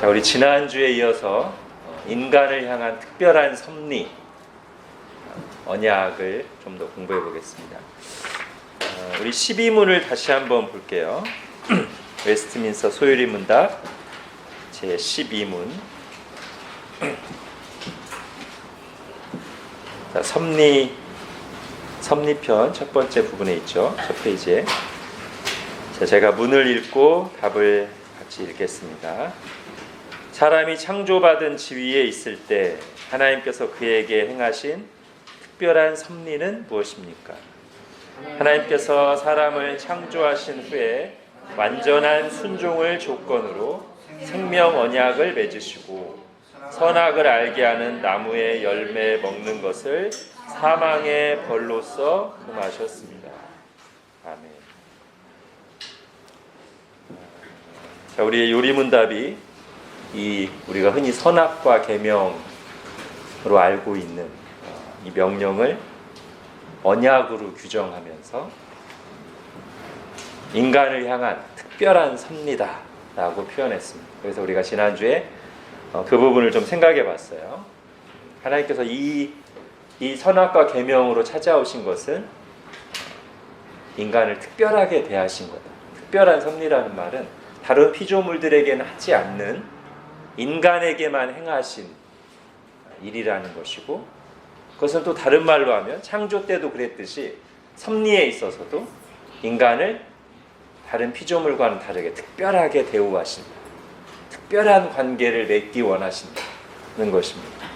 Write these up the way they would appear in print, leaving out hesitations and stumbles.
자, 우리 지난주에 이어서 인간을 향한 특별한 섭리, 언약을 좀 더 공부해 보겠습니다. 우리 12문을 다시 한번 볼게요. 웨스트민스터 소유리 문답 제 12문. 자, 섭리편 첫 번째 부분에 있죠. 첫 페이지에. 자, 제가 문을 읽고 답을 같이 읽겠습니다. 사람이 창조받은 지위에 있을 때 하나님께서 그에게 행하신 특별한 섭리는 무엇입니까? 하나님께서 사람을 창조하신 후에 완전한 순종을 조건으로 생명 언약을 맺으시고 선악을 알게 하는 나무의 열매 먹는 것을 사망의 벌로서 금하셨습니다. 아멘. 자, 우리의 요리문답이 우리가 흔히 선악과 계명으로 알고 있는 이 명령을 언약으로 규정하면서 인간을 향한 특별한 섭리다 라고 표현했습니다. 그래서 우리가 지난주에 그 부분을 좀 생각해 봤어요. 하나님께서 이 선악과 계명으로 찾아오신 것은 인간을 특별하게 대하신 거다. 특별한 섭리라는 말은 다른 피조물들에게는 하지 않는 인간에게만 행하신 일이라는 것이고, 그것은 또 다른 말로 하면 창조 때도 그랬듯이 섭리에 있어서도 인간을 다른 피조물과는 다르게 특별하게 대우하신다. 특별한 관계를 맺기 원하신다는 것입니다.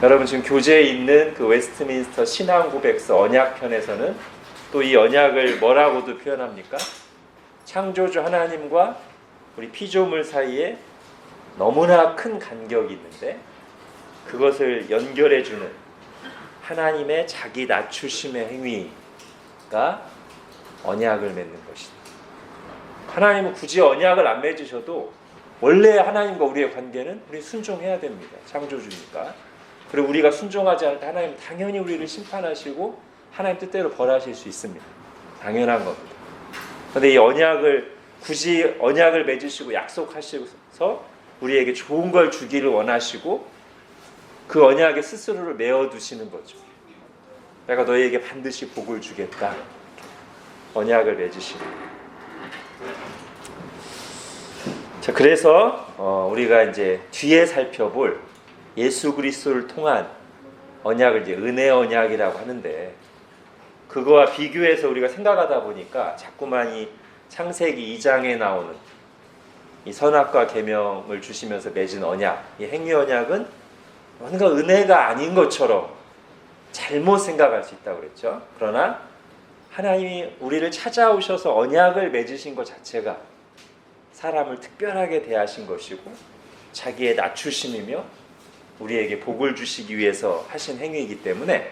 여러분, 지금 교재에 있는 그 웨스트민스터 신앙고백서 언약편에서는 또 이 언약을 뭐라고도 표현합니까? 창조주 하나님과 우리 피조물 사이에 너무나 큰 간격이 있는데 그것을 연결해주는 하나님의 자기 낮추심의 행위가 언약을 맺는 것이다. 하나님은 굳이 언약을 안 맺으셔도 원래 하나님과 우리의 관계는 우리 순종해야 됩니다. 창조주니까. 그리고 우리가 순종하지 않을 때 하나님은 당연히 우리를 심판하시고 하나님 뜻대로 벌하실 수 있습니다. 당연한 겁니다. 그런데 이 굳이 언약을 맺으시고 약속하셔서 우리에게 좋은 걸 주기를 원하시고 그 언약에 스스로를 메어두시는 거죠. 내가 너희에게 반드시 복을 주겠다. 언약을 맺으시는. 자, 그래서 우리가 이제 뒤에 살펴볼 예수 그리스도를 통한 언약을 이제 은혜 언약이라고 하는데, 그거와 비교해서 우리가 생각하다 보니까 자꾸만 이 창세기 2장에 나오는 이 선악과 계명을 주시면서 맺은 언약, 이 행위 언약은 뭔가 은혜가 아닌 것처럼 잘못 생각할 수 있다고 그랬죠. 그러나 하나님이 우리를 찾아오셔서 언약을 맺으신 것 자체가 사람을 특별하게 대하신 것이고 자기의 낮추심이며 우리에게 복을 주시기 위해서 하신 행위이기 때문에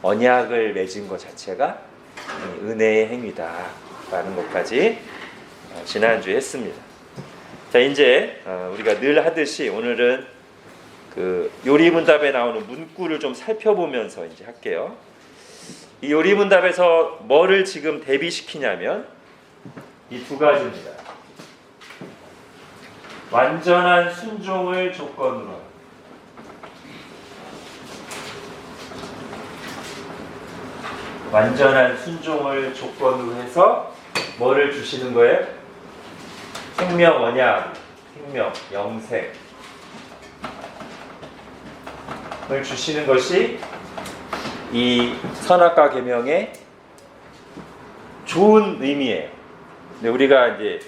언약을 맺은 것 자체가 은혜의 행위다라는 것까지 지난주에 했습니다. 자, 이제 우리가 늘 하듯이 오늘은 그 요리문답에 나오는 문구를 좀 살펴보면서 이제 할게요. 이 요리문답에서 뭐를 지금 대비시키냐면 이 두 가지입니다. 완전한 순종을 조건으로, 완전한 순종을 조건으로 해서 뭐를 주시는 거예요? 생명 언약, 생명, 영생을 주시는 것이 이 선악과 계명의 좋은 의미예요. 근데 우리가 이제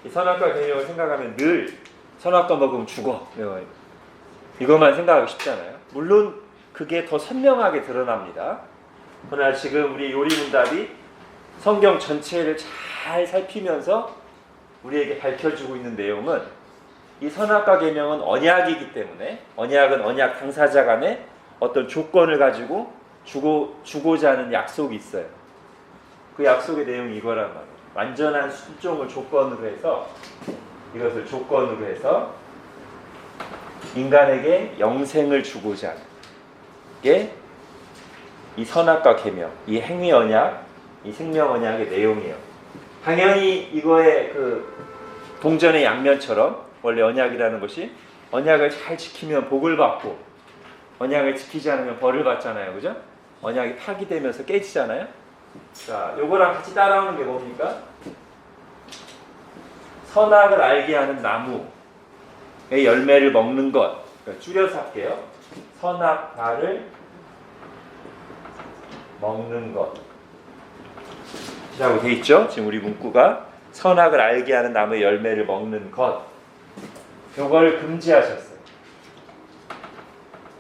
이 선악과 계명을 생각하면 늘 선악과 먹으면 죽어, 이것만 생각하기 쉽잖아요. 물론 그게 더 선명하게 드러납니다. 그러나 지금 우리 요리문답이 성경 전체를 잘 살피면서 우리에게 밝혀주고 있는 내용은 이 선악과 계명은 언약이기 때문에, 언약은 언약 당사자 간에 어떤 조건을 가지고 주고자 하는 약속이 있어요. 그 약속의 내용이 이거란 말이에요. 완전한 순종을 조건으로 해서, 이것을 조건으로 해서 인간에게 영생을 주고자 하는 게 이 선악과 계명, 이 행위 언약, 이 생명 언약의 내용이에요. 당연히 이거의 그 동전의 양면처럼 원래 언약이라는 것이 언약을 잘 지키면 복을 받고 언약을 지키지 않으면 벌을 받잖아요. 그죠? 언약이 파기되면서 깨지잖아요. 자, 요거랑 같이 따라오는 게 뭡니까? 선악을 알게 하는 나무의 열매를 먹는 것. 그러니까 줄여서 할게요. 선악과를 먹는 것. 라고 돼 있죠? 지금 우리 문구가 선악을 알게 하는 나무의 열매를 먹는 것. 요걸 금지하셨어요.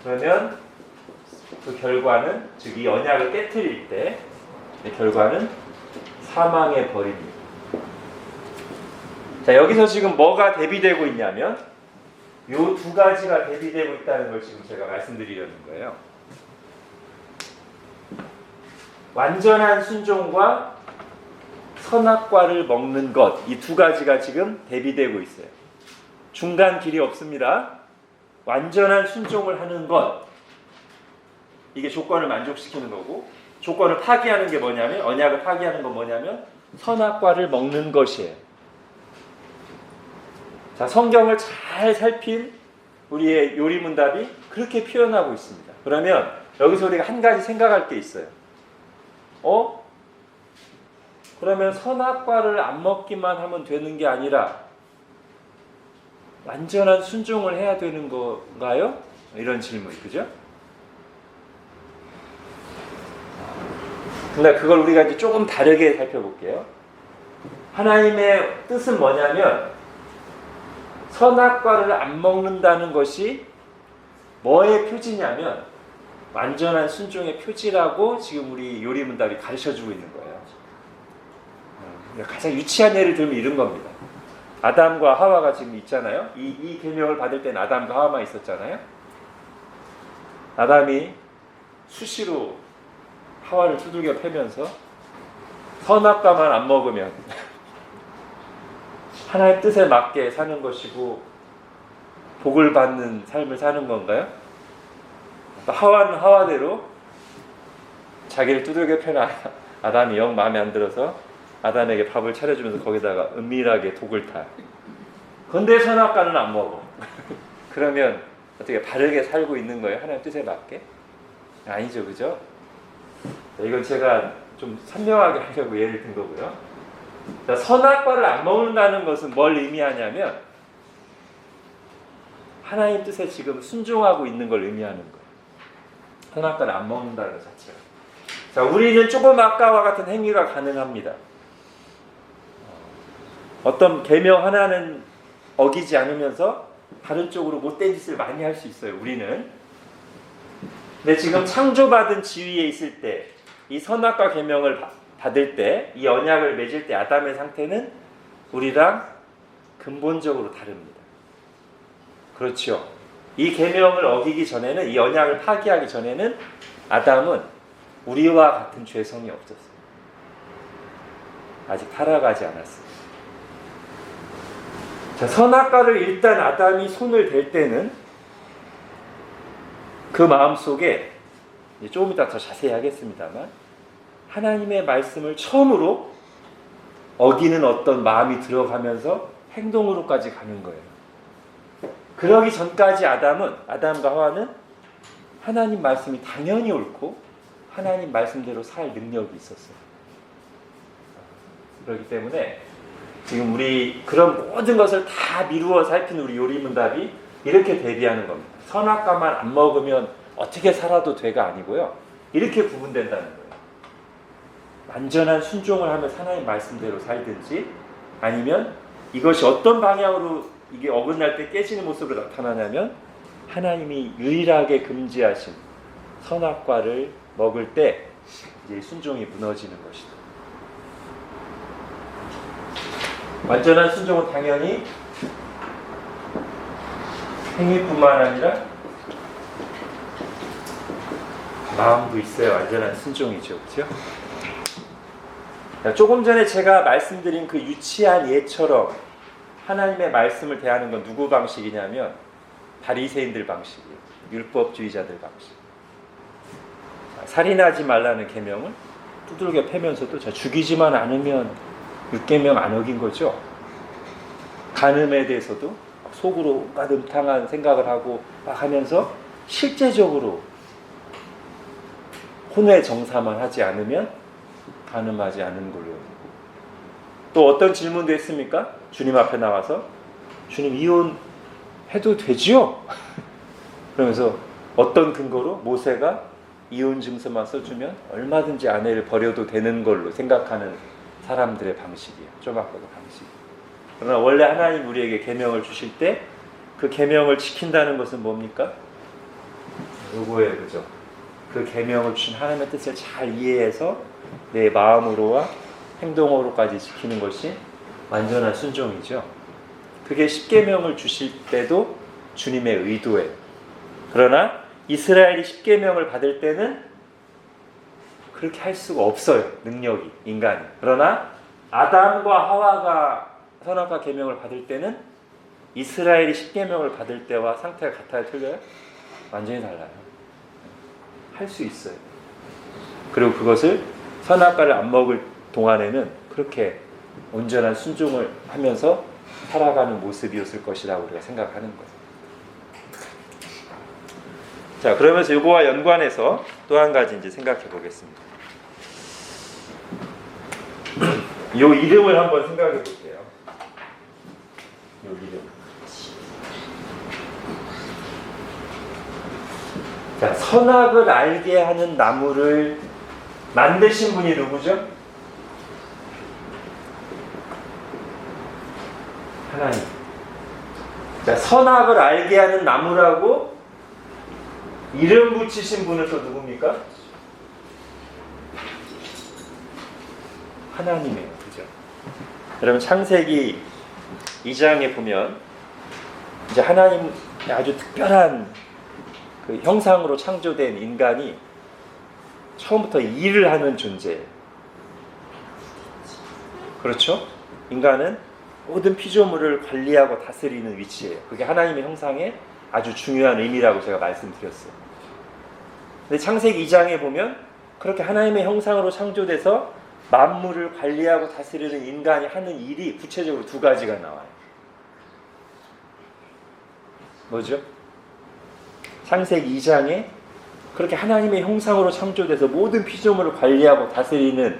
그러면 그 결과는, 즉 이 언약을 깨트릴 때 이 결과는 사망의 벌입니다. 자, 여기서 지금 뭐가 대비되고 있냐면 요 두 가지가 대비되고 있다는 걸 지금 제가 말씀드리려는 거예요. 완전한 순종과 선악과를 먹는 것, 이 두 가지가 지금 대비되고 있어요. 중간 길이 없습니다. 완전한 순종을 하는 것, 이게 조건을 만족시키는 거고, 조건을 파기하는 게 뭐냐면, 언약을 파기하는 건 뭐냐면 선악과를 먹는 것이에요. 자, 성경을 잘 살핀 우리의 요리문답이 그렇게 표현하고 있습니다. 그러면 여기서 우리가 한 가지 생각할 게 있어요. 그러면 선악과를 안 먹기만 하면 되는 게 아니라 완전한 순종을 해야 되는 건가요? 이런 질문, 그죠? 근데 그걸 우리가 이제 조금 다르게 살펴볼게요. 하나님의 뜻은 뭐냐면 선악과를 안 먹는다는 것이 뭐의 표지냐면 완전한 순종의 표지라고 지금 우리 요리문답이 가르쳐주고 있는 거예요. 가장 유치한 예를 들면 이런 겁니다. 아담과 하와가 지금 있잖아요. 이 계명을 받을 때는 아담과 하와만 있었잖아요. 아담이 수시로 하와를 두들겨 패면서 선악과만 안 먹으면 하나님 뜻에 맞게 사는 것이고 복을 받는 삶을 사는 건가요? 하와는 하와대로 자기를 두들겨 패는 아담이 영 마음에 안 들어서 아담에게 밥을 차려주면서 거기다가 은밀하게 독을 타. 근데 선악과는 안 먹어. 그러면 어떻게 바르게 살고 있는 거예요? 하나님 뜻에 맞게? 아니죠, 그죠? 이건 제가 좀 선명하게 하려고 예를 든 거고요. 선악과를 안 먹는다는 것은 뭘 의미하냐면 하나님 뜻에 지금 순종하고 있는 걸 의미하는 거예요. 선악과를 안 먹는다는 것 자체가. 자, 우리는 조금 아까와 같은 행위가 가능합니다. 어떤 계명 하나는 어기지 않으면서 다른 쪽으로 못된 짓을 많이 할 수 있어요, 우리는. 근데 지금 창조받은 지위에 있을 때, 이 선악과 계명을 받을 때, 이 언약을 맺을 때 아담의 상태는 우리랑 근본적으로 다릅니다. 그렇죠. 이 계명을 어기기 전에는, 이 언약을 파기하기 전에는 아담은 우리와 같은 죄성이 없었어요. 아직 타락하지 않았어요. 자, 선악과를 일단 아담이 손을 댈 때는 그 마음속에, 조금 이따 더 자세히 하겠습니다만, 하나님의 말씀을 처음으로 어기는 어떤 마음이 들어가면서 행동으로까지 가는 거예요. 그러기 전까지 아담과 하와는 하나님 말씀이 당연히 옳고 하나님 말씀대로 살 능력이 있었어요. 그렇기 때문에 지금 우리 그런 모든 것을 다 미루어 살핀 우리 요리문답이 이렇게 대비하는 겁니다. 선악과만 안 먹으면 어떻게 살아도 돼가 아니고요. 이렇게 구분된다는 거예요. 완전한 순종을 하면 하나님 말씀대로 살든지, 아니면 이것이 어떤 방향으로 이게 어긋날 때 깨지는 모습으로 나타나냐면 하나님이 유일하게 금지하신 선악과를 먹을 때 이제 순종이 무너지는 것이다. 완전한 순종은 당연히 행위뿐만 아니라 마음도 있어야 완전한 순종이죠. 그렇죠? 조금 전에 제가 말씀드린 그 유치한 예처럼 하나님의 말씀을 대하는 건 누구 방식이냐면 바리새인들 방식이에요. 율법주의자들 방식. 살인하지 말라는 계명을 두들겨 패면서도 죽이지만 않으면 6계명 안 어긴 거죠. 간음에 대해서도 속으로 까듬탕한 생각을 하고 막 하면서 실제적으로 혼외 정사만 하지 않으면 간음하지 않은 걸로. 또 어떤 질문도 했습니까? 주님 앞에 나와서 주님 이혼해도 되지요? 그러면서 어떤 근거로 모세가 이혼 증서만 써주면 얼마든지 아내를 버려도 되는 걸로 생각하는 사람들의 방식이에요. 쪼박하고 방식. 그러나 원래 하나님 우리에게 계명을 주실 때 그 계명을 지킨다는 것은 뭡니까? 요거예요, 그죠? 그 계명을 주신 하나님의 뜻을 잘 이해해서 내 마음으로와 행동으로까지 지키는 것이 완전한 순종이죠. 그게 십계명을 주실 때도 주님의 의도예요. 그러나 이스라엘이 십계명을 받을 때는 그렇게 할 수가 없어요. 능력이, 인간이. 그러나 아담과 하와가 선악과 계명을 받을 때는 이스라엘이 십계명을 받을 때와 상태가 같아요? 틀려요? 완전히 달라요. 할 수 있어요. 그리고 그것을 선악과를 안 먹을 동안에는 그렇게 온전한 순종을 하면서 살아가는 모습이었을 것이라고 우리가 생각하는 거예요. 자, 그러면서 이거와 연관해서 또 한 가지 이제 생각해 보겠습니다. 이 이름을 한번 생각해 볼게요. 이 이름. 자, 선악을 알게 하는 나무를 만드신 분이 누구죠? 하나님. 자, 선악을 알게 하는 나무라고 이름 붙이신 분은 또 누굽니까? 하나님이에요. 그죠? 여러분 창세기 2장에 보면 이제 하나님 아주 특별한 그 형상으로 창조된 인간이 처음부터 일을 하는 존재예요. 그렇죠? 인간은 모든 피조물을 관리하고 다스리는 위치예요. 그게 하나님의 형상의 아주 중요한 의미라고 제가 말씀드렸어요. 근데 창세기 2장에 보면 그렇게 하나님의 형상으로 창조돼서 만물을 관리하고 다스리는 인간이 하는 일이 구체적으로 두 가지가 나와요. 뭐죠? 창세기 2장에 그렇게 하나님의 형상으로 창조돼서 모든 피조물을 관리하고 다스리는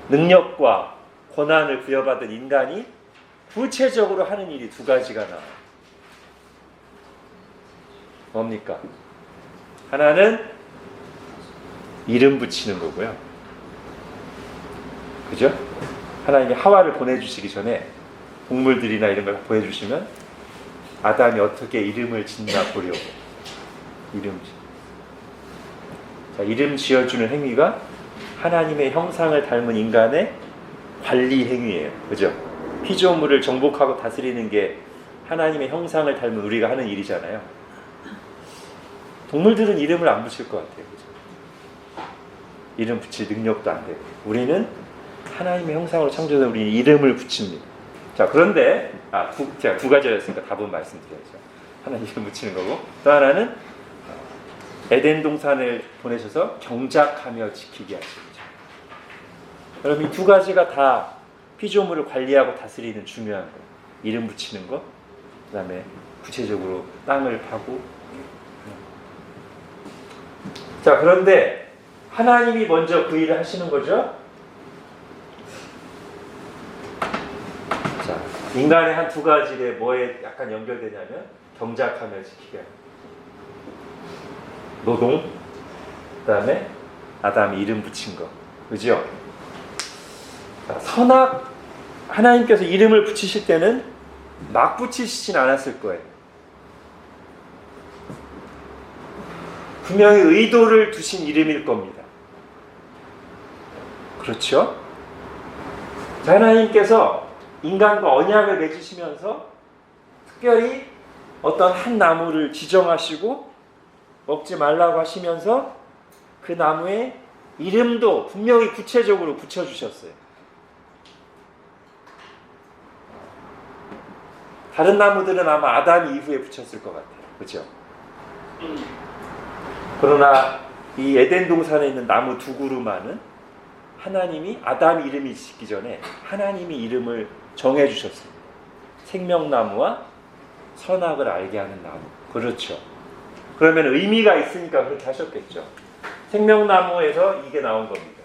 능력과 권한을 부여받은 인간이 구체적으로 하는 일이 두 가지가 나와요. 뭡니까? 하나는 이름 붙이는 거고요. 그죠? 하나님이 하와를 보내주시기 전에 동물들이나 이런 걸 보여주시면 아담이 어떻게 이름을 짓나 보려고. 이름 지어주는 행위가 하나님의 형상을 닮은 인간의 관리 행위예요. 그죠? 피조물을 정복하고 다스리는 게 하나님의 형상을 닮은 우리가 하는 일이잖아요. 동물들은 이름을 안 붙일 것 같아요. 그죠? 이름 붙일 능력도 안 되고. 우리는 하나님의 형상으로 창조된 우리는 이름을 붙입니다. 자, 그런데 제가 두 가지였으니까 답은 말씀드려야죠. 하나 이름 붙이는 거고, 또 하나는 에덴 동산을 보내셔서 경작하며 지키게 하십니다. 여러분 이 두 가지가 다 피조물을 관리하고 다스리는 중요한 거. 이름 붙이는 거, 그 다음에 구체적으로 땅을 파고. 자, 그런데 하나님이 먼저 그 일을 하시는 거죠. 자, 인간의 한 두 가지에 뭐에 약간 연결되냐면 경작하며 지키게 합니다. 노동, 그 다음에 아담이 이름 붙인 거. 그죠? 자, 선악, 하나님께서 이름을 붙이실 때는 막 붙이시진 않았을 거예요. 분명히 의도를 두신 이름일 겁니다. 그렇죠? 자, 하나님께서 인간과 언약을 맺으시면서 특별히 어떤 한 나무를 지정하시고 먹지 말라고 하시면서 그 나무에 이름도 분명히 구체적으로 붙여주셨어요. 다른 나무들은 아마 아담 이후에 붙였을 것 같아요. 그렇죠? 그러나 이 에덴 동산에 있는 나무 두 그루만은 하나님이 아담 이름이 짓기 전에 하나님이 이름을 정해 주셨어요. 생명나무와 선악을 알게 하는 나무. 그렇죠. 그러면 의미가 있으니까 그렇게 하셨겠죠. 생명나무에서 이게 나온 겁니다.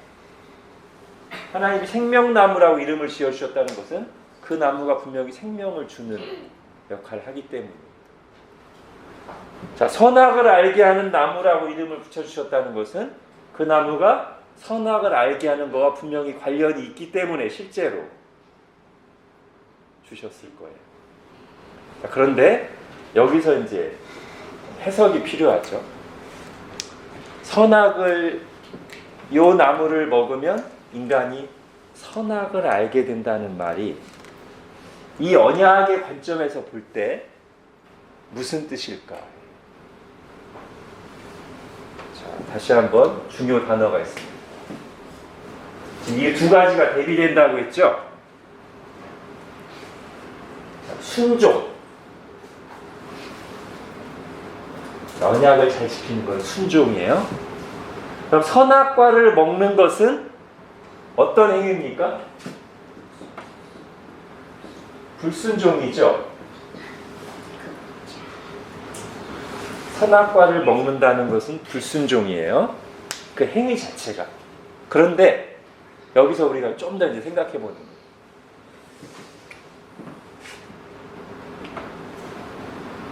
하나님이 생명나무라고 이름을 지어주셨다는 것은 그 나무가 분명히 생명을 주는 역할을 하기 때문입니다. 자, 선악을 알게 하는 나무라고 이름을 붙여주셨다는 것은 그 나무가 선악을 알게 하는 거와 분명히 관련이 있기 때문에 실제로 주셨을 거예요. 자, 그런데 여기서 이제 해석이 필요하죠. 요 나무를 먹으면 인간이 선악을 알게 된다는 말이 이 언약의 관점에서 볼 때 무슨 뜻일까? 자, 다시 한번 중요 단어가 있습니다. 지금 이 두 가지가 대비된다고 했죠? 자, 순종. 언약을 잘 지키는 건 순종이에요. 그럼 선악과를 먹는 것은 어떤 행위입니까? 불순종이죠. 선악과를 먹는다는 것은 불순종이에요. 그 행위 자체가. 그런데 여기서 우리가 좀 더 이제 생각해 보는 거예요.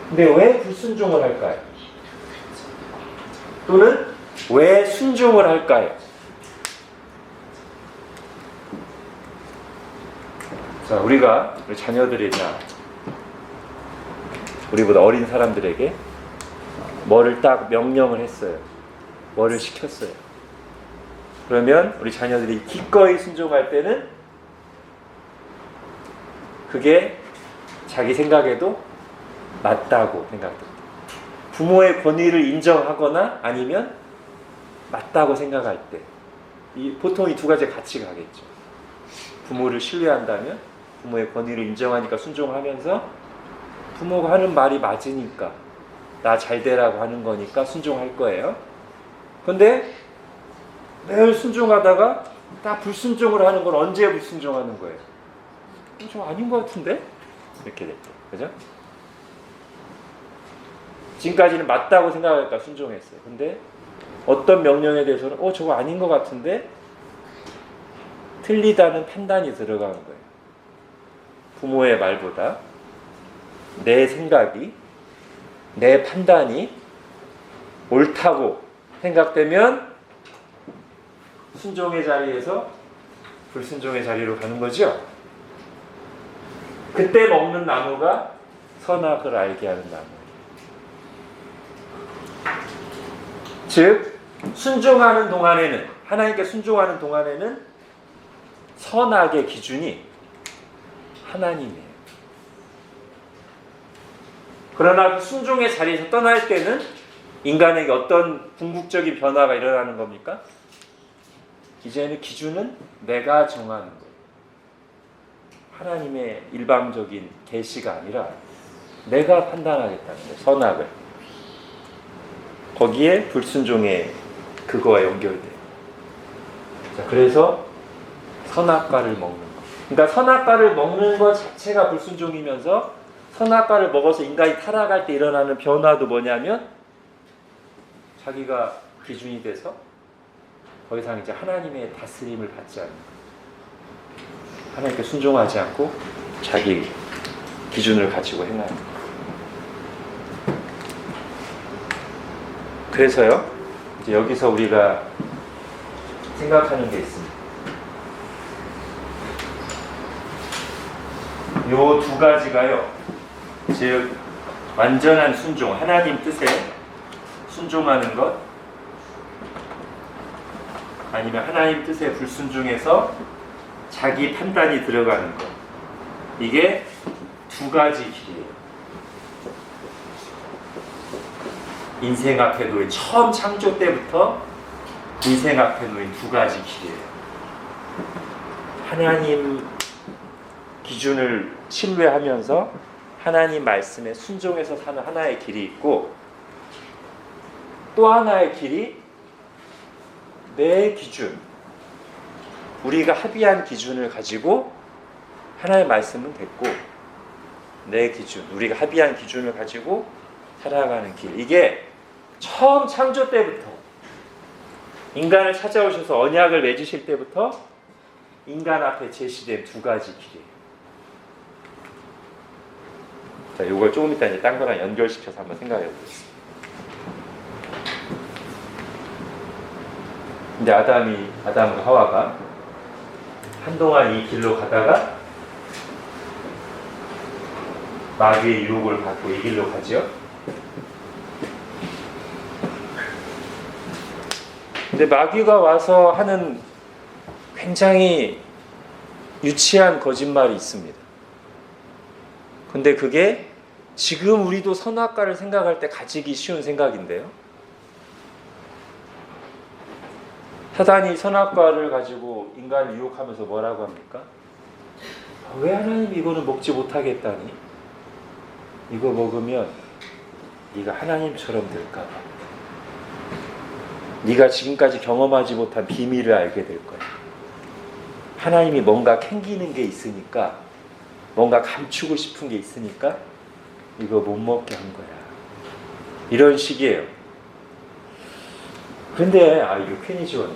근데 왜 불순종을 할까요? 또는 왜 순종을 할까요? 자, 우리가 우리 자녀들이나 우리보다 어린 사람들에게 뭐를 딱 명령을 했어요. 뭐를 시켰어요. 그러면 우리 자녀들이 기꺼이 순종할 때는 그게 자기 생각에도 맞다고 생각됩니다. 부모의 권위를 인정하거나 아니면 맞다고 생각할 때 보통 이 두 가지 같이 가겠죠. 부모를 신뢰한다면 부모의 권위를 인정하니까 순종하면서 부모가 하는 말이 맞으니까 나 잘 되라고 하는 거니까 순종할 거예요. 그런데 매일 순종하다가 딱 불순종을 하는 건 언제 불순종하는 거예요? 좀 아닌 것 같은데? 이렇게 됐죠. 그죠? 지금까지는 맞다고 생각하니까 순종했어요. 근데 어떤 명령에 대해서는 저거 아닌 것 같은데? 틀리다는 판단이 들어가는 거예요. 부모의 말보다 내 생각이, 내 판단이 옳다고 생각되면 순종의 자리에서 불순종의 자리로 가는 거죠. 그때 먹는 나무가 선악을 알게 하는 나무예요. 즉 순종하는 동안에는, 하나님께 순종하는 동안에는 선악의 기준이 하나님이에요. 그러나 순종의 자리에서 떠날 때는 인간에게 어떤 궁극적인 변화가 일어나는 겁니까? 이제는 기준은 내가 정하는 거예요. 하나님의 일방적인 계시가 아니라 내가 판단하겠다는 거예요. 선악을. 거기에 불순종의 그거와 연결돼요. 자, 그래서 선악과를 먹는 거. 그러니까 선악과를 먹는 것 자체가 불순종이면서 선악과를 먹어서 인간이 타락할 때 일어나는 변화도 뭐냐면 자기가 기준이 돼서 더 이상 이제 하나님의 다스림을 받지 않는 거예요. 하나님께 순종하지 않고 자기 기준을 가지고 행하는 거예요. 그래서요, 이제 여기서 우리가 생각하는 게 있습니다. 요 두 가지가요, 즉 완전한 순종, 하나님 뜻에 순종하는 것, 아니면 하나님 뜻에 불순종해서 자기 판단이 들어가는 것, 이게 두 가지 길이에요. 인생 앞에 놓인, 처음 창조 때부터 인생 앞에 놓인 두 가지 길이에요. 하나님 기준을 신뢰하면서 하나님 말씀에 순종해서 사는 하나의 길이 있고, 또 하나의 길이 내 기준, 우리가 합의한 기준을 가지고 하나의 말씀은 됐고, 내 기준, 우리가 합의한 기준을 가지고 살아가는 길, 이게 처음 창조 때부터 인간을 찾아오셔서 언약을 맺으실 때부터 인간 앞에 제시된 두 가지 길이에요. 자, 이걸 조금 이따 이제 딴 거랑 연결시켜서 한번 생각해 보겠습니다. 근데 아담과 하와가 한동안 이 길로 가다가 마귀의 유혹을 받고 이 길로 가죠. 근데 마귀가 와서 하는 굉장히 유치한 거짓말이 있습니다. 근데 그게 지금 우리도 선악과를 생각할 때 가지기 쉬운 생각인데요. 사단이 선악과를 가지고 인간을 유혹하면서 뭐라고 합니까? 왜 하나님이 이거는 먹지 못하겠다니? 이거 먹으면 네가 하나님처럼 될까 봐. 네가 지금까지 경험하지 못한 비밀을 알게 될 거야. 하나님이 뭔가 캥기는 게 있으니까, 뭔가 감추고 싶은 게 있으니까 이거 못 먹게 한 거야. 이런 식이에요. 근데 이거 괜히 지웠네.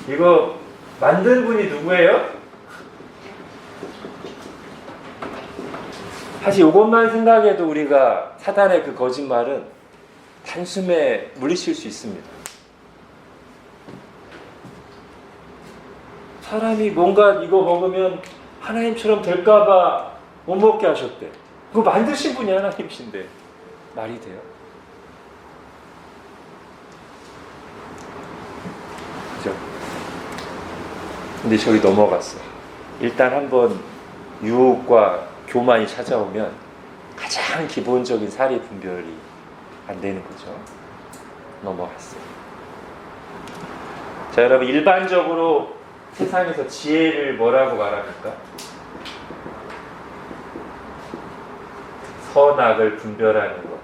이거 만든 분이 누구예요? 사실 이것만 생각해도 우리가 사단의 그 거짓말은 단숨에 물리칠 수 있습니다. 사람이 뭔가 이거 먹으면 하나님처럼 될까봐 못 먹게 하셨대. 그거 만드신 분이 하나님이신데 말이 돼요? 그죠? 근데 저기 넘어갔어. 일단 한번 유혹과 교만이 찾아오면 가장 기본적인 사리 분별이 안 되는 거죠. 넘어갔어요. 자, 여러분, 일반적으로 세상에서 지혜를 뭐라고 말합니까? 선악을 분별하는 것.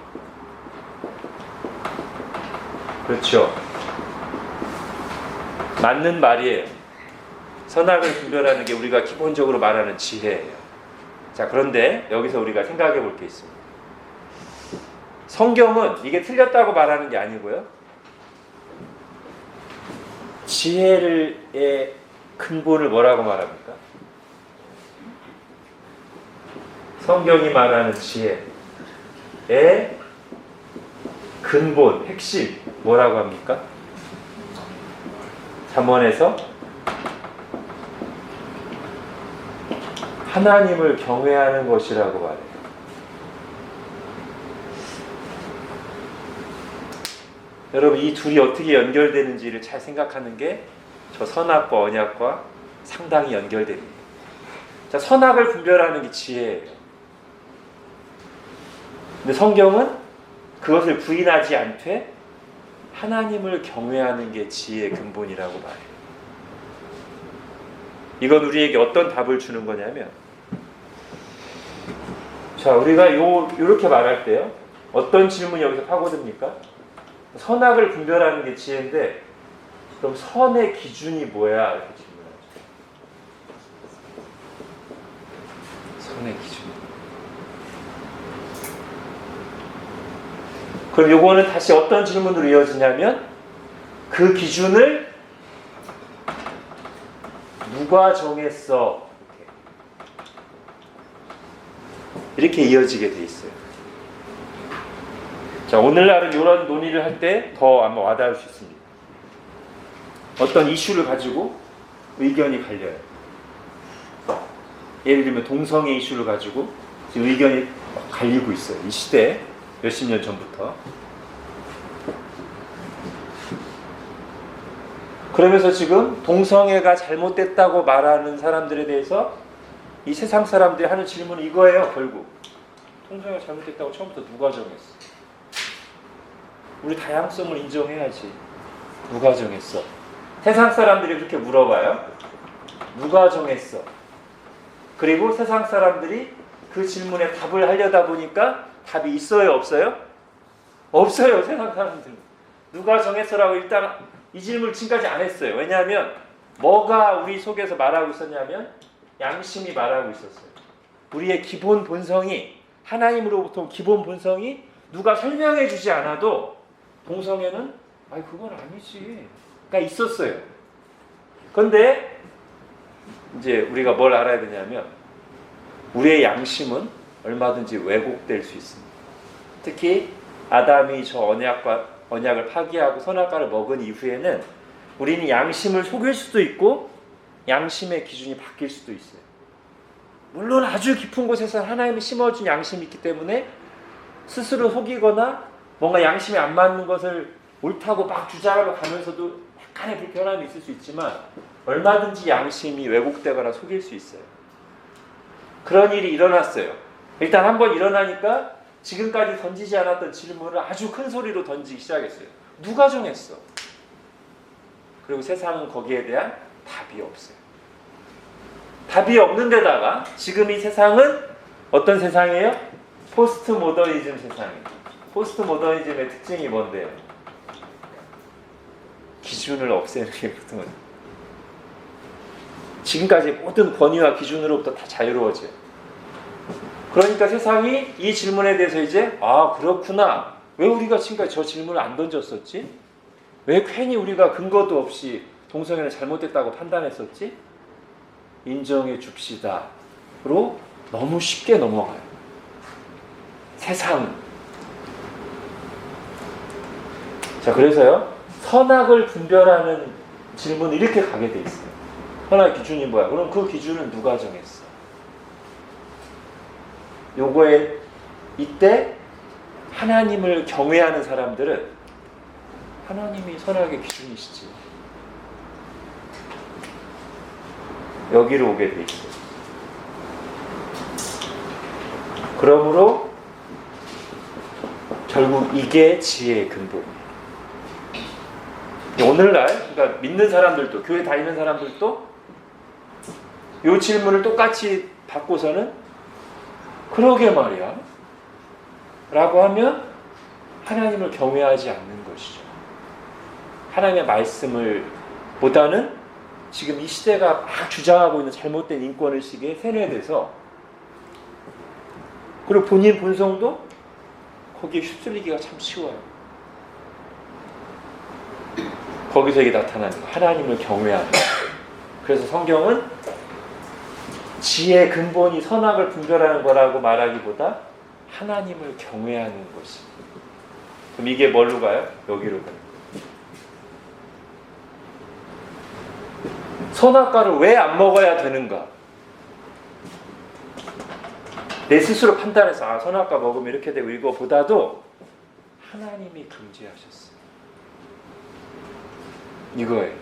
그렇죠. 맞는 말이에요. 선악을 분별하는 게 우리가 기본적으로 말하는 지혜예요. 자, 그런데 여기서 우리가 생각해 볼 게 있습니다. 성경은 이게 틀렸다고 말하는 게 아니고요. 지혜의 근본을 뭐라고 말합니까? 성경이 말하는 지혜의 근본, 핵심 뭐라고 합니까? 잠언에서 하나님을 경외하는 것이라고 말해요. 여러분, 이 둘이 어떻게 연결되는지를 잘 생각하는 게 저 선악과 언약과 상당히 연결됩니다. 자, 선악을 분별하는 게 지혜예요. 근데 성경은 그것을 부인하지 않되 하나님을 경외하는 게 지혜의 근본이라고 말해요. 이건 우리에게 어떤 답을 주는 거냐면, 자, 우리가 요렇게 말할 때요, 어떤 질문이 여기서 파고듭니까? 선악을 분별하는 게 지혜인데, 그럼 선의 기준이 뭐야? 이렇게 질문하죠. 선의 기준. 그럼 요거는 다시 어떤 질문으로 이어지냐면, 그 기준을 누가 정했어? 이렇게 이어지게 돼 있어요. 자, 오늘날은 이런 논의를 할 때 더 아마 와닿을 수 있습니다. 어떤 이슈를 가지고 의견이 갈려요. 예를 들면 동성애 이슈를 가지고 지금 의견이 갈리고 있어요. 이 시대에 몇십 년 전부터. 그러면서 지금 동성애가 잘못됐다고 말하는 사람들에 대해서 이 세상 사람들이 하는 질문은 이거예요. 결국 동성애가 잘못됐다고 처음부터 누가 정했어? 우리 다양성을 인정해야지. 누가 정했어? 세상 사람들이 그렇게 물어봐요. 누가 정했어? 그리고 세상 사람들이 그 질문에 답을 하려다 보니까 답이 있어요? 없어요? 없어요. 세상 사람들은. 누가 정했어라고 일단 이 질문을 지금까지 안 했어요. 왜냐하면 뭐가 우리 속에서 말하고 있었냐면 양심이 말하고 있었어요. 우리의 기본 본성이, 하나님으로부터 온 기본 본성이 누가 설명해 주지 않아도 동성애는 그건 아니지 가 있었어요. 그런데 이제 우리가 뭘 알아야 되냐면 우리의 양심은 얼마든지 왜곡될 수 있습니다. 특히 아담이 저 언약을 파기하고 선악과를 먹은 이후에는 우리는 양심을 속일 수도 있고 양심의 기준이 바뀔 수도 있어요. 물론 아주 깊은 곳에서 하나님이 심어준 양심이 있기 때문에 스스로 속이거나 뭔가 양심에 안 맞는 것을 옳다고 막 주장하러 가면서도 약간의 불편함이 있을 수 있지만 얼마든지 양심이 왜곡되거나 속일 수 있어요. 그런 일이 일어났어요. 일단 한번 일어나니까 지금까지 던지지 않았던 질문을 아주 큰 소리로 던지기 시작했어요. 누가 정했어? 그리고 세상은 거기에 대한 답이 없어요. 답이 없는 데다가 지금 이 세상은 어떤 세상이에요? 포스트 모더니즘 세상이에요. 포스트 모더니즘의 특징이 뭔데요? 기준을 없애는 게 보통은. 지금까지 모든 권위와 기준으로부터 다 자유로워져요. 그러니까 세상이 이 질문에 대해서 이제 그렇구나. 왜 우리가 지금까지 저 질문을 안 던졌었지? 왜 괜히 우리가 근거도 없이 동성애는 잘못됐다고 판단했었지? 인정해 줍시다로 너무 쉽게 넘어가요. 세상. 자, 그래서요. 선악을 분별하는 질문을 이렇게 가게 돼 있어요. 선악 기준이 뭐야? 그럼 그 기준은 누가 정했어? 요거에 이때 하나님을 경외하는 사람들은 하나님이 선악의 기준이시지. 여기로 오게 돼 있어요. 그러므로 결국 이게 지혜의 근본이에요. 오늘날 그러니까 믿는 사람들도 교회 다니는 사람들도 이 질문을 똑같이 받고서는 그러게 말이야 라고 하면 하나님을 경외하지 않는 것이죠. 하나님의 말씀을 보다는 지금 이 시대가 막 주장하고 있는 잘못된 인권의식에 세뇌돼서 그리고 본인 본성도 거기에 휩쓸리기가 참 쉬워요. 거기서 이게 나타나는 거. 하나님을 경외하는 거. 그래서 성경은 지혜의 근본이 선악을 분별하는 거라고 말하기보다 하나님을 경외하는 것이. 그럼 이게 뭘로 가요? 여기로 가요. 선악과를 왜 안 먹어야 되는가? 내 스스로 판단해서 선악과 먹으면 이렇게 되고 이거보다도 하나님이 금지하셨어요. 이거예요.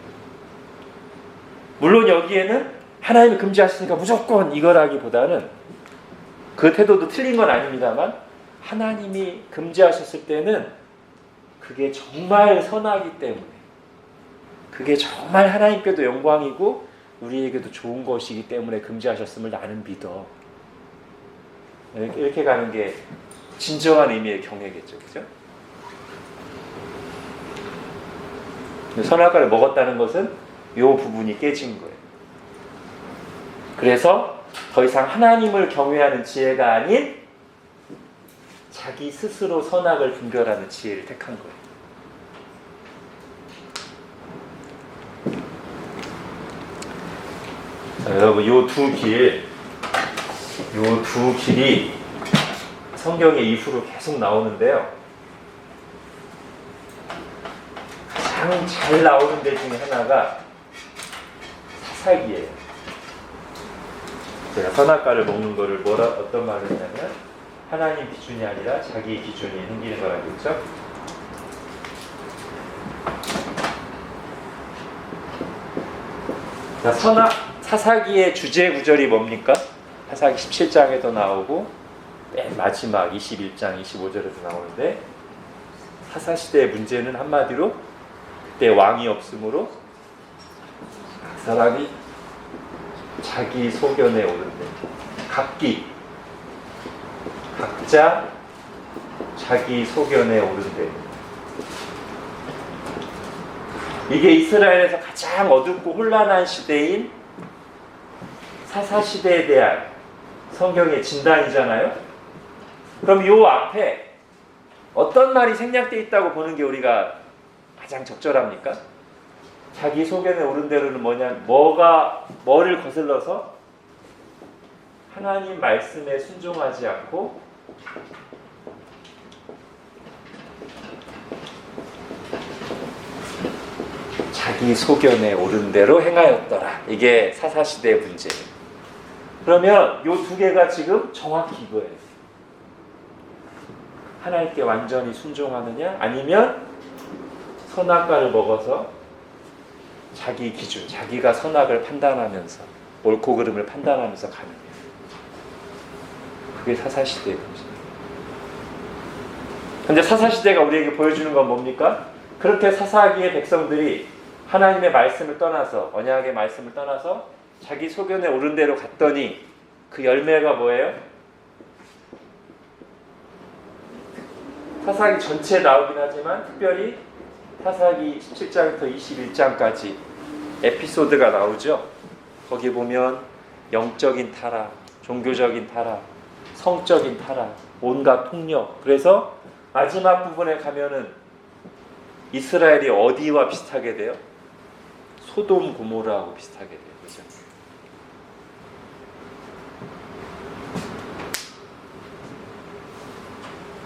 물론 여기에는 하나님이 금지하셨으니까 무조건 이거라기보다는 그 태도도 틀린 건 아닙니다만 하나님이 금지하셨을 때는 그게 정말 선하기 때문에 그게 정말 하나님께도 영광이고 우리에게도 좋은 것이기 때문에 금지하셨음을 나는 믿어. 이렇게 가는 게 진정한 의미의 경외겠죠. 그죠? 선악과를 먹었다는 것은 이 부분이 깨진 거예요. 그래서 더 이상 하나님을 경외하는 지혜가 아닌 자기 스스로 선악을 분별하는 지혜를 택한 거예요. 자, 여러분, 요 두 길이 성경에 이후로 계속 나오는데요. 가장 잘 나오는 데 중에 하나가 사사기예요. 제가 선악과를 먹는 거를 어떤 말을 했냐면 하나님 기준이 아니라 자기 기준이 생기는 거라고 했죠. 자, 사사기의 주제 구절이 뭡니까? 사사기 17장에도 나오고 맨 마지막 21장 25절에도 나오는데 사사시대의 문제는 한마디로 그때 왕이 없으므로 각 사람이 자기 소견에 오른대. 각자 자기 소견에 오른대. 이게 이스라엘에서 가장 어둡고 혼란한 시대인 사사시대에 대한 성경의 진단이잖아요. 그럼 요 앞에 어떤 말이 생략되어 있다고 보는 게 우리가 가장 적절합니까? 자기 소견에 오른 대로는 뭐를 거슬러서 하나님 말씀에 순종하지 않고 자기 소견에 오른 대로 행하였더라. 이게 사사시대의 문제예요. 그러면 요 두 개가 지금 정확히 이거예요. 하나님께 완전히 순종하느냐, 아니면 선악과를 먹어서 자기 기준, 자기가 선악을 판단하면서 옳고 그름을 판단하면서 가느냐. 그게 사사시대의 문제예요. 근데 사사시대가 우리에게 보여주는 건 뭡니까? 그렇게 사사기의 백성들이 하나님의 말씀을 떠나서, 언약의 말씀을 떠나서 자기 소견에 오른 대로 갔더니 그 열매가 뭐예요? 사사기 전체에 나오긴 하지만 특별히 사사기 17장부터 21장까지 에피소드가 나오죠. 거기 보면 영적인 타락, 종교적인 타락, 성적인 타락, 온갖 폭력. 그래서 마지막 부분에 가면은 이스라엘이 어디와 비슷하게 돼요? 소돔 고모라하고 비슷하게 돼요. 그죠?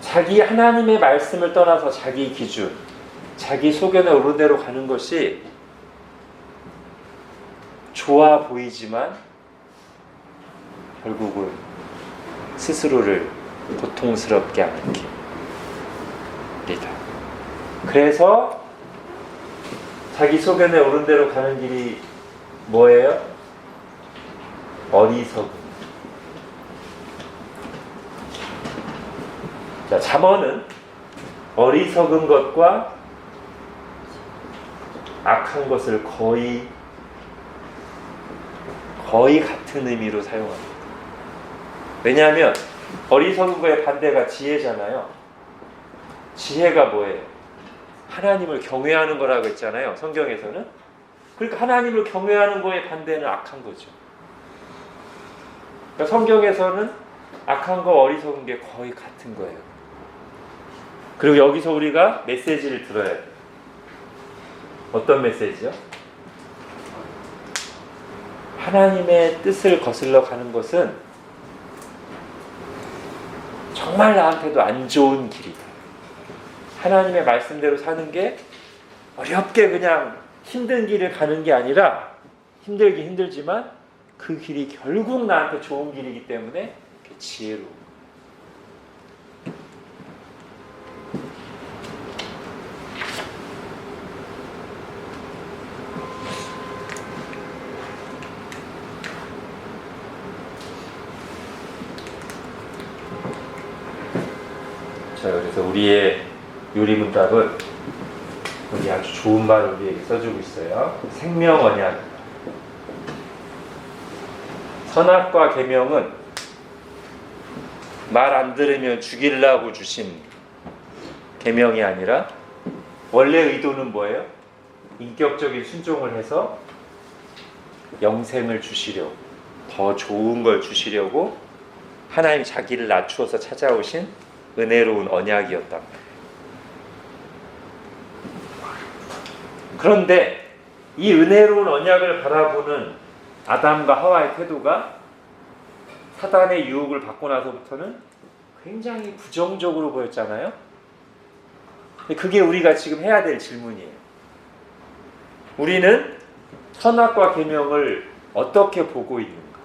자기 하나님의 말씀을 떠나서 자기 기준, 자기 소견에 오른 대로 가는 것이 좋아 보이지만 결국은 스스로를 고통스럽게 하는 길이다. 그래서 자기 소견에 오른 대로 가는 길이 뭐예요? 어리석음. 자, 잠언은 어리석은 것과 악한 것을 거의 같은 의미로 사용합니다. 왜냐하면 어리석은 거의 반대가 지혜잖아요. 지혜가 뭐예요? 하나님을 경외하는 거라고 했잖아요. 성경에서는. 그러니까 하나님을 경외하는 거의 반대는 악한 거죠. 그러니까 성경에서는 악한 거 어리석은 게 거의 같은 거예요. 그리고 여기서 우리가 메시지를 들어야 돼요. 어떤 메시지요? 하나님의 뜻을 거슬러 가는 것은 정말 나한테도 안 좋은 길이다. 하나님의 말씀대로 사는 게 어렵게 그냥 힘든 길을 가는 게 아니라, 힘들긴 힘들지만 그 길이 결국 나한테 좋은 길이기 때문에 지혜로워. 자, 그래서 우리의 요리문답은 여기 아주 좋은 말을 우리에게 써주고 있어요. 생명 언약. 선악과 계명은 말 안 들으면 죽이려고 주신 계명이 아니라 원래 의도는 뭐예요? 인격적인 순종을 해서 영생을 주시려고, 더 좋은 걸 주시려고 하나님 자기를 낮추어서 찾아오신 은혜로운 언약이었단 말이에요. 그런데 이 은혜로운 언약을 바라보는 아담과 하와의 태도가 사단의 유혹을 받고 나서부터는 굉장히 부정적으로 보였잖아요. 그게 우리가 지금 해야 될 질문이에요. 우리는 선악과 계명을 어떻게 보고 있는가?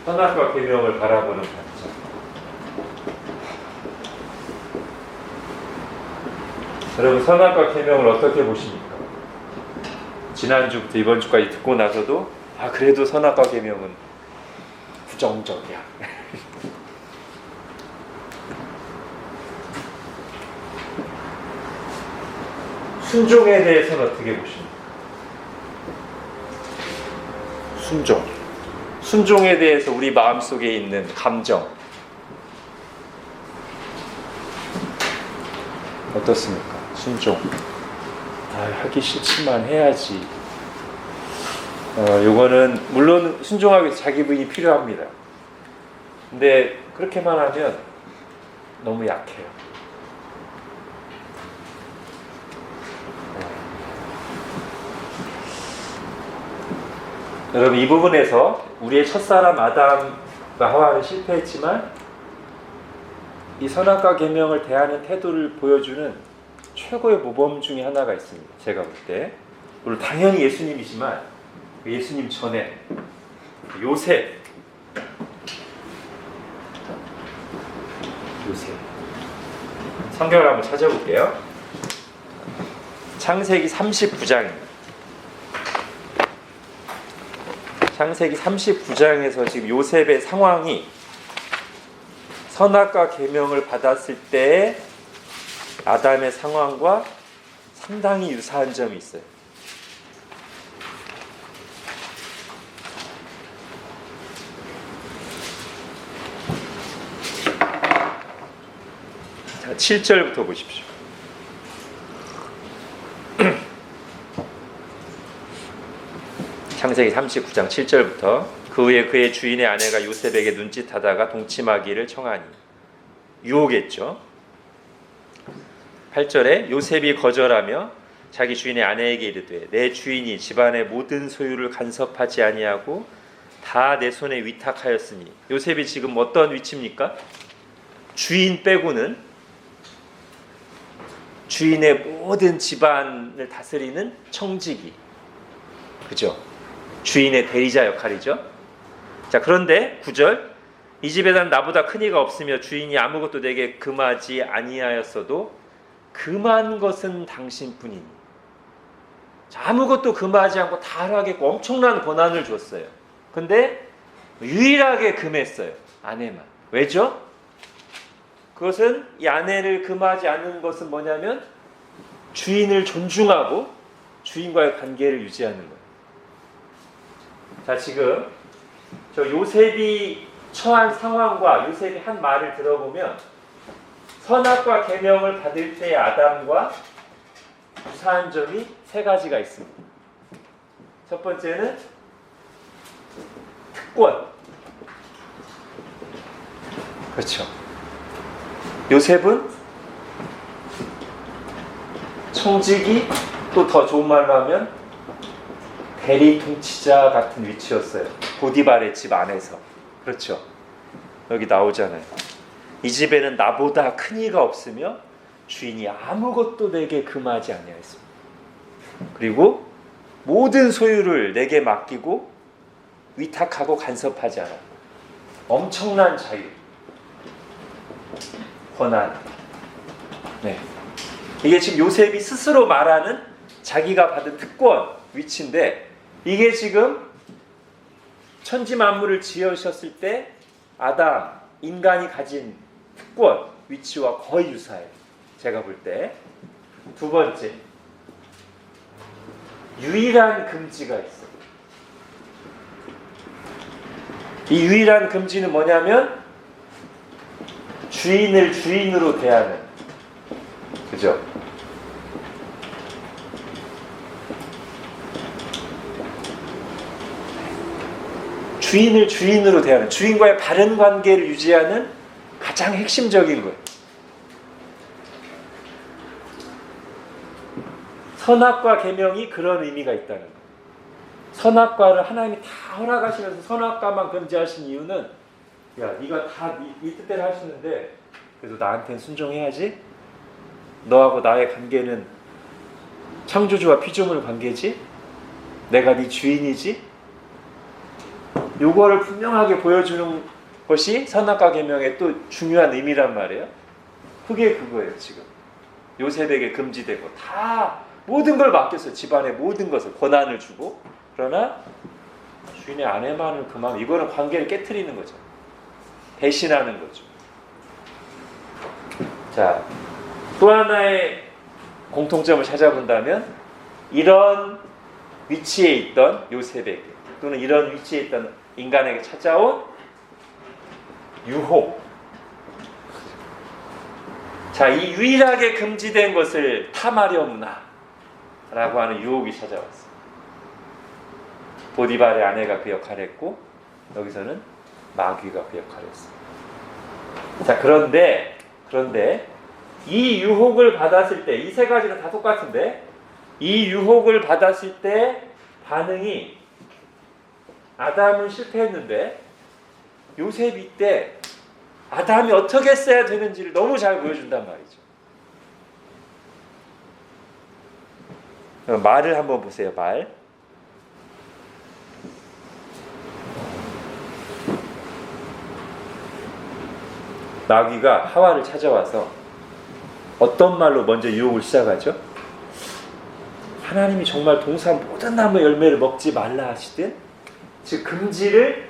선악과 계명을 바라보는 관점. 여러분, 선악과 계명을 어떻게 보십니까? 지난주부터 이번 주까지 듣고 나서도 그래도 선악과 계명은 부정적이야. 순종에 대해서는 어떻게 보십니까? 순종에 대해서 우리 마음속에 있는 감정 어떻습니까? 순종. 하기 싫지만 해야지. 요거는 물론 순종하기 위해서 자기 부인이 필요합니다. 근데 그렇게만 하면 너무 약해요. 여러분, 이 부분에서 우리의 첫사람 아담과 하와는 실패했지만 이 선악과 계명을 대하는 태도를 보여주는 최고의 모범 중에 하나가 있습니다. 제가 볼 때. 물론 당연히 예수님이지만 예수님 전에 요셉. 성경을 한번 찾아볼게요. 창세기 39장입니다. 창세기 39장에서 지금 요셉의 상황이 선악과 계명을 받았을 때의 아담의 상황과 상당히 유사한 점이 있어요. 자, 7절부터 보십시오. 창세기 39장 7절부터 그 후에 그의 주인의 아내가 요셉에게 눈짓하다가 동침하기를 청하니 유혹했죠. 8절에 요셉이 거절하며 자기 주인의 아내에게 이르되 내 주인이 집안의 모든 소유를 간섭하지 아니하고 다 내 손에 위탁하였으니. 요셉이 지금 어떤 위치입니까? 주인 빼고는 주인의 모든 집안을 다스리는 청지기, 그죠? 주인의 대리자 역할이죠. 자, 그런데 9절, 이 집에는 나보다 큰 이가 없으며 주인이 아무것도 내게 금하지 아니하였어도 금한 것은 당신뿐이니. 자, 아무것도 금하지 않고 다 하라겠고 엄청난 권한을 줬어요. 근데 유일하게 금했어요. 아내만. 왜죠? 그것은 이 아내를 금하지 않는 것은 뭐냐면 주인을 존중하고 주인과의 관계를 유지하는 거예요. 자, 지금 저 요셉이 처한 상황과 요셉이 한 말을 들어보면 선악과 계명을 받을 때의 아담과 유사한 점이 세 가지가 있습니다. 첫 번째는 특권. 그렇죠. 요셉은 청지기, 또 더 좋은 말로 하면 대리 통치자 같은 위치였어요. 보디발의 집 안에서. 그렇죠. 여기 나오잖아요. 이 집에는 나보다 큰 이가 없으며 주인이 아무것도 내게 금하지 아니하였습니다. 그리고 모든 소유를 내게 맡기고 위탁하고 간섭하지 않아. 엄청난 자유, 권한. 네. 이게 지금 요셉이 스스로 말하는 자기가 받은 특권, 위치인데 이게 지금 천지 만물을 지으셨을 때 아담, 인간이 가진 특권, 위치와 거의 유사해요. 제가 볼 때. 두 번째, 유일한 금지가 있어요. 이 유일한 금지는 뭐냐면 주인을 주인으로 대하는, 그죠? 주인을 주인으로 대하는, 주인과의 바른 관계를 유지하는 가장 핵심적인 거예요. 선악과 계명이 그런 의미가 있다는 거예요. 선악과를 하나님이 다 허락하시면서 선악과만 금지하신 이유는, 야, 네가 다 네 뜻대로 하시는데 그래도 나한테는 순종해야지. 너하고 나의 관계는 창조주와 피조물 관계지. 내가 네 주인이지. 요거를 분명하게 보여주는 것이 선악과 계명의 또 중요한 의미란 말이에요. 그게 그거예요. 지금 요셉에게 금지되고 다 모든 걸 맡겼어요. 집안의 모든 것을 권한을 주고. 그러나 주인의 아내만을 금하면 이거는 관계를 깨트리는 거죠. 배신하는 거죠. 자, 또 하나의 공통점을 찾아본다면 이런 위치에 있던 요셉에게 또는 이런 위치에 있던 인간에게 찾아온 유혹. 자, 이 유일하게 금지된 것을 탐하려무나 라고 하는 유혹이 찾아왔어요. 보디발의 아내가 그 역할을 했고 여기서는 마귀가 그 역할을 했어요. 자, 그런데 이 유혹을 받았을 때 이 세 가지는 다 똑같은데 이 유혹을 받았을 때 반응이 아담은 실패했는데 요셉이 이때 아담이 어떻게 했어야 되는지를 너무 잘 보여준단 말이죠. 말을 한번 보세요. 말. 마귀가 하와를 찾아와서 어떤 말로 먼저 유혹을 시작하죠? 하나님이 정말 동산 모든 나무 열매를 먹지 말라 하시든, 즉 금지를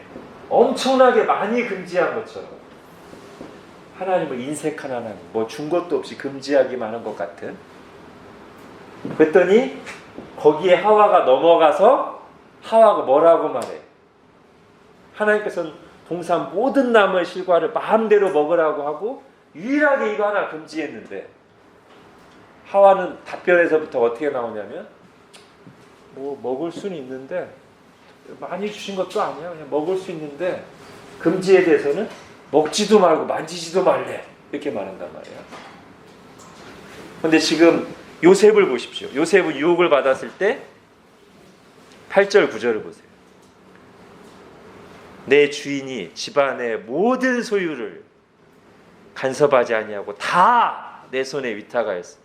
엄청나게 많이 금지한 것처럼 하나님을 인색한 하나님, 뭐 준 것도 없이 금지하기만 한 것 같은. 그랬더니 거기에 하와가 넘어가서 하와가 뭐라고 말해? 하나님께서는 동산 모든 나무의 실과를 마음대로 먹으라고 하고 유일하게 이거 하나 금지했는데 하와는 답변에서부터 어떻게 나오냐면 뭐 먹을 수는 있는데 많이 주신 것도 아니야. 그냥 먹을 수 있는데 금지에 대해서는 먹지도 말고 만지지도 말래. 이렇게 말한단 말이야. 그런데 지금 요셉을 보십시오. 요셉은 유혹을 받았을 때 8절 9절을 보세요. 내 주인이 집안의 모든 소유를 간섭하지 아니하고 다 내 손에 위탁하였으니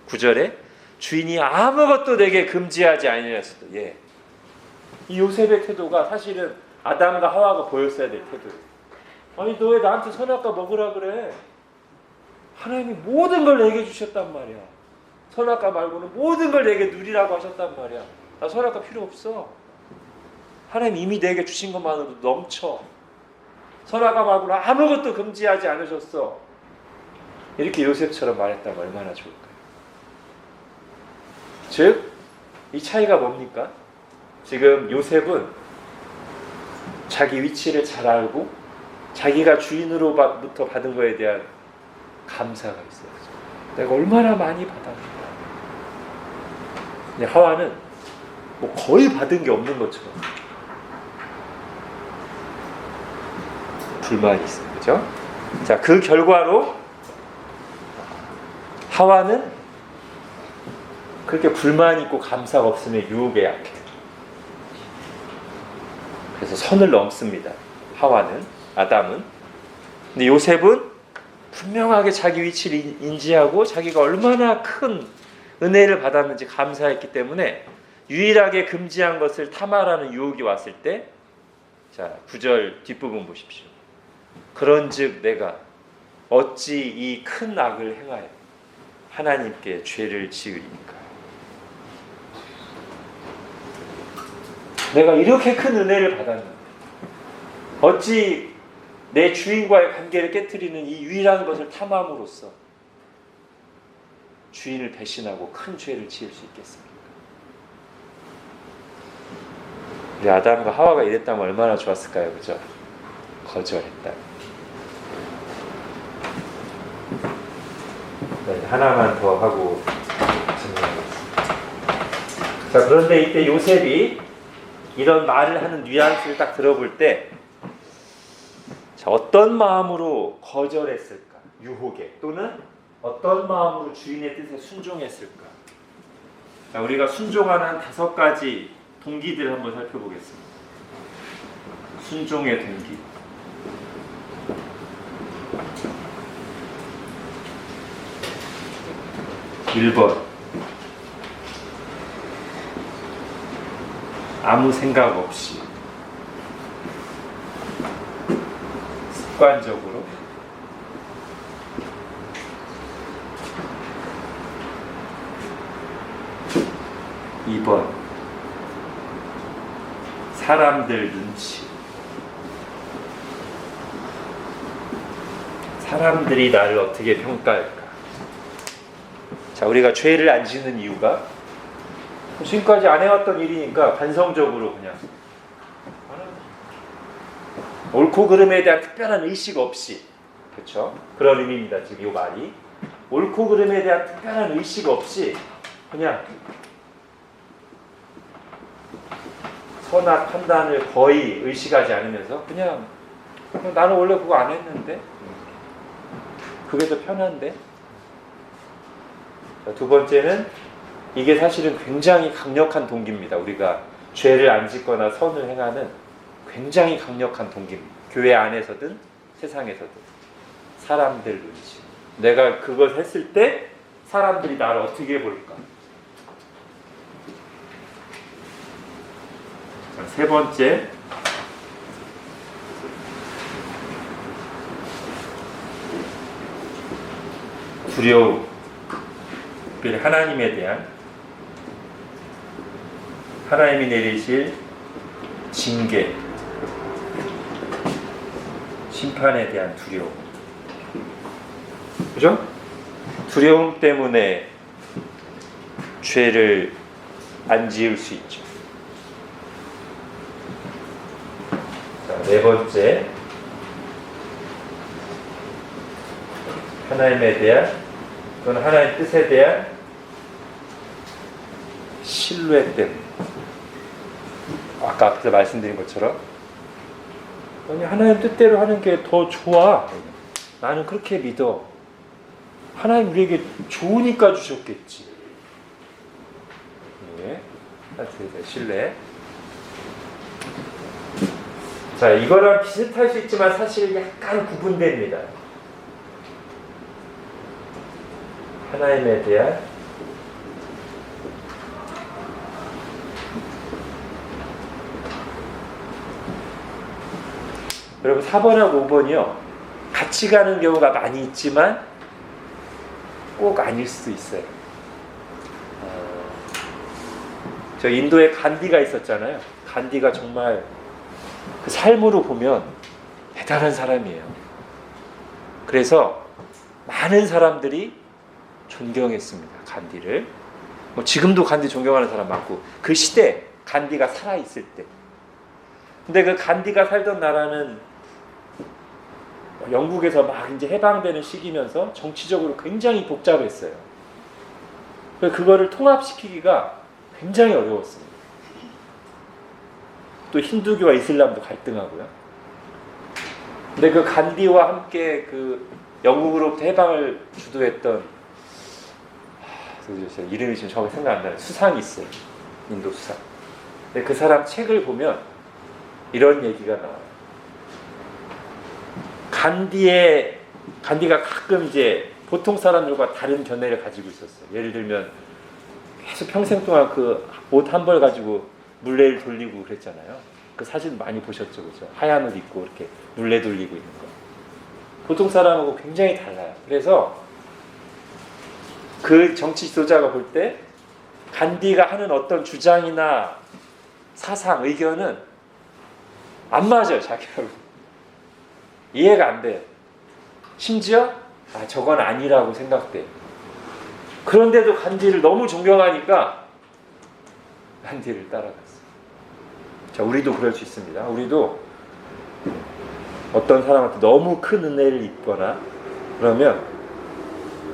9절에 주인이 아무것도 내게 금지하지 아니하였어도 예. 이 요셉의 태도가 사실은 아담과 하와가 보였어야 될 태도예요. 아니 너 왜 나한테 선악과 먹으라 그래? 하나님이 모든 걸 내게 주셨단 말이야. 선악과 말고는 모든 걸 내게 누리라고 하셨단 말이야. 나 선악과 필요 없어. 하나님 이미 내게 주신 것만으로도 넘쳐. 선악과 말고는 아무것도 금지하지 않으셨어. 이렇게 요셉처럼 말했다면 얼마나 좋을까요? 즉, 이 차이가 뭡니까? 지금 요셉은 자기 위치를 잘 알고 자기가 주인으로부터 받은 것에 대한 감사가 있어요. 내가 얼마나 많이 받았는가. 근데 하와는 뭐 거의 받은 게 없는 것처럼 불만이 있어요. 그죠? 자, 그 결과로 하와는 그렇게 불만이 있고 감사가 없으면 유혹에 약해요. 그래서 선을 넘습니다. 하와는, 아담은. 근데 요셉은 분명하게 자기 위치를 인지하고 자기가 얼마나 큰 은혜를 받았는지 감사했기 때문에 유일하게 금지한 것을 탐하라는 유혹이 왔을 때, 자, 9절 뒷부분 보십시오. 그런즉 내가 어찌 이 큰 악을 행하여 하나님께 죄를 지으리까. 내가 이렇게 큰 은혜를 받았는데 어찌 내 주인과의 관계를 깨트리는 이 유일한 것을 탐함으로써 주인을 배신하고 큰 죄를 지을 수 있겠습니까? 우리 아담과 하와가 이랬다면 얼마나 좋았을까요? 그죠? 거절했다. 네, 하나만 더 하고 정리하겠습니다. 자, 그런데 이때 요셉이 이런 말을 하는 뉘앙스를 딱 들어볼 때, 자, 어떤 마음으로 거절했을까? 유혹에. 또는 어떤 마음으로 주인의 뜻에 순종했을까? 자, 우리가 순종하는 5가지 동기들을 한번 살펴보겠습니다. 순종의 동기. 1번 아무 생각 없이 습관적으로 2번 사람들 눈치 사람들이 나를 어떻게 평가할까. 자, 우리가 죄를 안 짓는 이유가 지금까지 안 해왔던 일이니까 반성적으로 그냥 옳고 그름에 대한 특별한 의식 없이, 그렇죠? 그런 의미입니다. 지금 이 말이 옳고 그름에 대한 특별한 의식 없이 그냥 선악 판단을 거의 의식하지 않으면서 그냥 나는 원래 그거 안 했는데 그게 더 편한데. 자, 두 번째는 이게 사실은 굉장히 강력한 동기입니다. 우리가 죄를 안 짓거나 선을 행하는 굉장히 강력한 동기입니다. 교회 안에서든 세상에서든. 사람들 눈치. 내가 그걸 했을 때 사람들이 나를 어떻게 볼까? 자, 세 번째, 두려움. 특별히 하나님에 대한, 하나님이 내리실 징계, 심판에 대한 두려움. 그죠? 두려움 때문에 죄를 안 지을 수 있죠. 자, 네 번째, 하나님에 대한 또는 하나님의 뜻에 대한 신뢰 때문에. 아까 앞에서 말씀드린 것처럼 아니, 하나님 뜻대로 하는 게 더 좋아. 나는 그렇게 믿어. 하나님 우리에게 좋으니까 주셨겠지. 네. 신뢰. 자, 이거랑 비슷할 수 있지만 사실 약간 구분됩니다. 하나님에 대한 여러분 4번하고 5번이요 같이 가는 경우가 많이 있지만 꼭 아닐 수도 있어요. 저 인도에 간디가 있었잖아요. 간디가 정말 그 삶으로 보면 대단한 사람이에요. 그래서 많은 사람들이 존경했습니다. 간디를. 뭐 지금도 간디 존경하는 사람 많고 그 시대 간디가 살아있을 때. 근데 그 간디가 살던 나라는 영국에서 막 이제 해방되는 시기면서 정치적으로 굉장히 복잡했어요. 그거를 통합시키기가 굉장히 어려웠습니다. 또 힌두교와 이슬람도 갈등하고요. 근데 그 간디와 함께 그 영국으로부터 해방을 주도했던 이름이 지금 정확히 생각 안 나요. 수상이 있어요. 인도 수상. 근데 그 사람 책을 보면 이런 얘기가 나와요. 간디가 가끔 이제 보통 사람들과 다른 견해를 가지고 있었어요. 예를 들면 계속 평생 동안 그 옷 한 벌 가지고 물레를 돌리고 그랬잖아요. 그 사진 많이 보셨죠, 그죠? 하얀 옷 입고 이렇게 물레 돌리고 있는 거. 보통 사람하고 굉장히 달라요. 그래서 그 정치 지도자가 볼 때 간디가 하는 어떤 주장이나 사상, 의견은 안 맞아요, 자기하고. 이해가 안 돼요. 심지어 저건 아니라고 생각돼요. 그런데도 간디를 너무 존경하니까 간디를 따라갔어요. 자, 우리도 그럴 수 있습니다. 우리도 어떤 사람한테 너무 큰 은혜를 입거나 그러면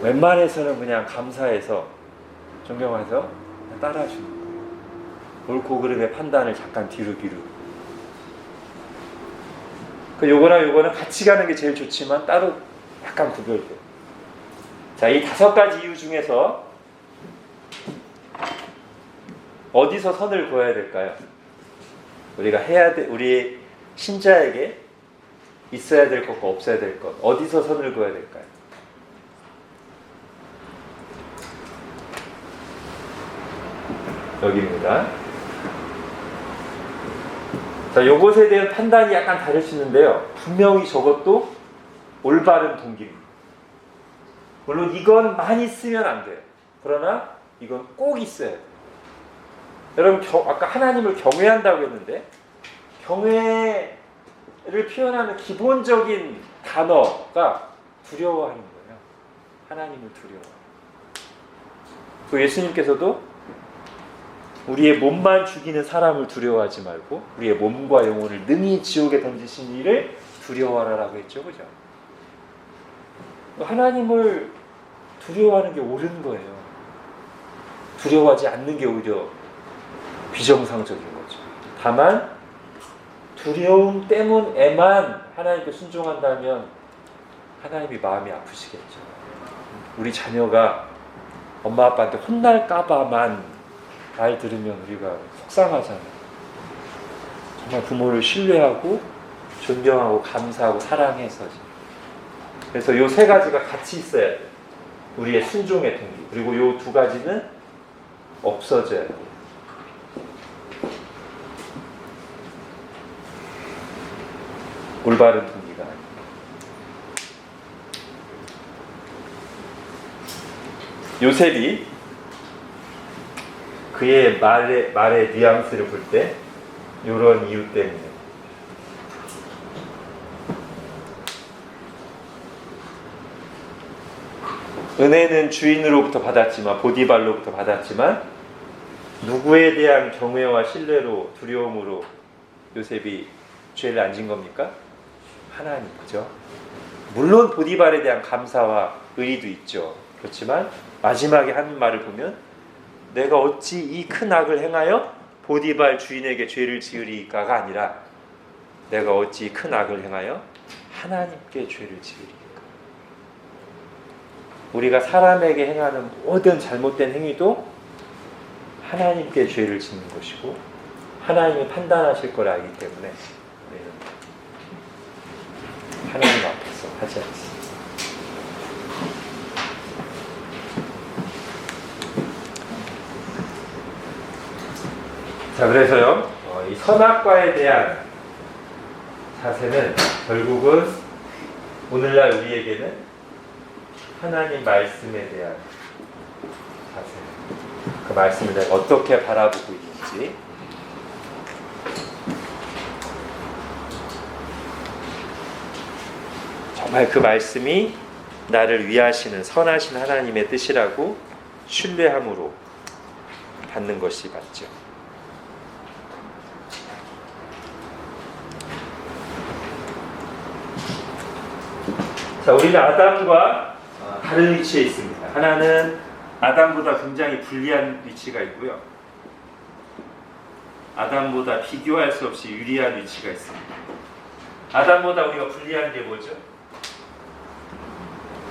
웬만해서는 그냥 감사해서 존경해서 따라주는 거예요. 옳고 그름의 판단을 잠깐 뒤로 요거는 같이 가는 게 제일 좋지만 따로 약간 구별돼요. 자, 이 5가지 이유 중에서 어디서 선을 그어야 될까요? 우리가 우리 신자에게 있어야 될 것과 없어야 될 것, 어디서 선을 그어야 될까요? 여기입니다. 자, 요것에 대한 판단이 약간 다를 수 있는데요. 분명히 저것도 올바른 동기입니다. 물론 이건 많이 쓰면 안 돼요. 그러나 이건 꼭 있어야 돼요. 여러분, 아까 하나님을 경외한다고 했는데 경외를 표현하는 기본적인 단어가 두려워하는 거예요. 하나님을 두려워해요. 그 예수님께서도 우리의 몸만 죽이는 사람을 두려워하지 말고 우리의 몸과 영혼을 능히 지옥에 던지신 이를 두려워하라고 했죠. 그죠? 하나님을 두려워하는 게 옳은 거예요. 두려워하지 않는 게 오히려 비정상적인 거죠. 다만 두려움 때문에만 하나님께 순종한다면 하나님이 마음이 아프시겠죠. 우리 자녀가 엄마 아빠한테 혼날까봐만 말 들으면 우리가 속상하잖아요. 정말 부모를 신뢰하고 존경하고 감사하고 사랑해서. 그래서 이 세 가지가 같이 있어야 돼요. 우리의 순종의 동기. 그리고 이 두 가지는 없어져야 돼요. 올바른 동기가 아니에요. 요셉이 그의 말의 뉘앙스를 볼 때 이런 이유 때문에 은혜는 주인으로부터 받았지만 보디발로부터 받았지만 누구에 대한 경외와 신뢰로 두려움으로 요셉이 죄를 안 진 겁니까? 하나님, 그죠? 물론 보디발에 대한 감사와 의리도 있죠. 그렇지만 마지막에 한 말을 보면 내가 어찌 이 큰 악을 행하여 보디발 주인에게 죄를 지으리까가 아니라 내가 어찌 큰 악을 행하여 하나님께 죄를 지으리까. 우리가 사람에게 행하는 모든 잘못된 행위도 하나님께 죄를 짓는 것이고 하나님이 판단하실 걸 알기 때문에 우리는 하나님 앞에서 하지 않습니다. 자, 그래서요, 이 선악과에 대한 자세는 결국은 오늘날 우리에게는 하나님 말씀에 대한 자세, 그 말씀을 내가 어떻게 바라보고 있는지, 정말 그 말씀이 나를 위하시는 선하신 하나님의 뜻이라고 신뢰함으로 받는 것이 맞죠. 자, 우리는 아담과 다른 위치에 있습니다. 하나는 아담보다 굉장히 불리한 위치가 있고요. 아담보다 비교할 수 없이 유리한 위치가 있습니다. 아담보다 우리가 불리한 게 뭐죠?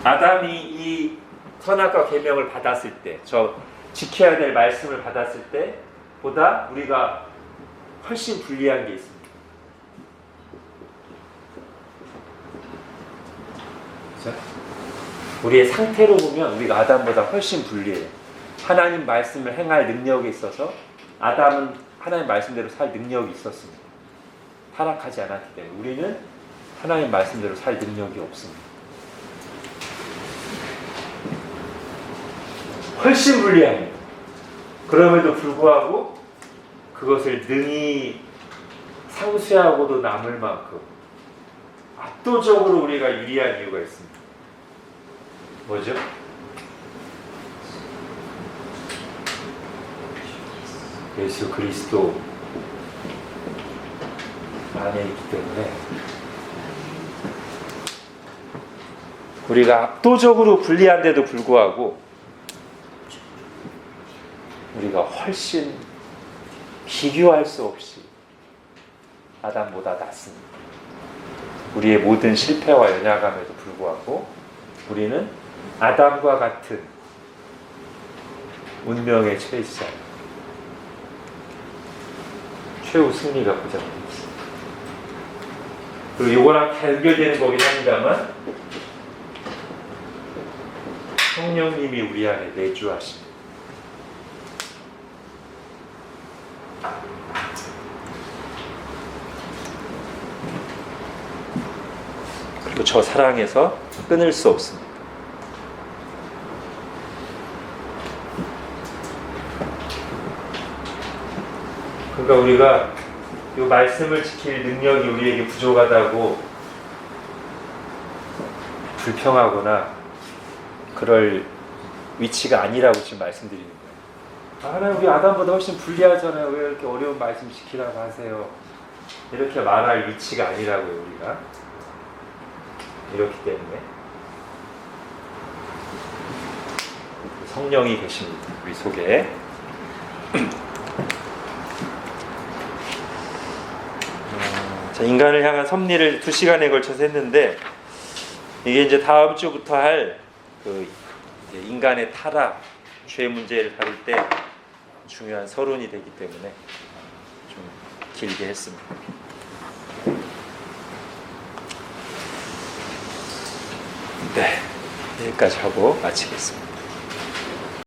아담이 이 선악과 계명을 받았을 때, 저 지켜야 될 말씀을 받았을 때보다 우리가 훨씬 불리한 게 있습니다. 우리의 상태로 보면 우리가 아담보다 훨씬 불리해요. 하나님 말씀을 행할 능력에 있어서 아담은 하나님 말씀대로 살 능력이 있었습니다. 타락하지 않았기 때문에 우리는 하나님 말씀대로 살 능력이 없습니다. 훨씬 불리합니다. 그럼에도 불구하고 그것을 능히 상쇄하고도 남을 만큼 압도적으로 우리가 유리한 이유가 있습니다. 뭐죠? 예수 그리스도 안에 있기 때문에 우리가 압도적으로 불리한데도 불구하고 우리가 훨씬 비교할 수 없이 아담보다 낫습니다. 우리의 모든 실패와 연약함에도 불구하고 우리는 아담과 같은 운명의 최후자, 최후 승리가 보장되어 있습니다. 그리고 이거랑 다 연결되는 거긴 합니다만 성령님이 우리 안에 내주하십니다. 그리고 저 사랑에서 끊을 수 없습니다. 그러니까 우리가 이 말씀을 지킬 능력이 우리에게 부족하다고 불평하거나 그럴 위치가 아니라고 지금 말씀드리는 거예요. 하나님, 우리 아담보다 훨씬 불리하잖아요. 왜 이렇게 어려운 말씀 지키라고 하세요? 이렇게 말할 위치가 아니라고요. 우리가 이렇기 때문에 성령이 계십니다. 우리 속에. 자, 인간을 향한 섭리를 2시간에 걸쳐서 했는데 이게 이제 다음 주부터 할 그 인간의 타락, 죄 문제를 다룰 때 중요한 서론이 되기 때문에 좀 길게 했습니다. 네, 여기까지 하고 마치겠습니다.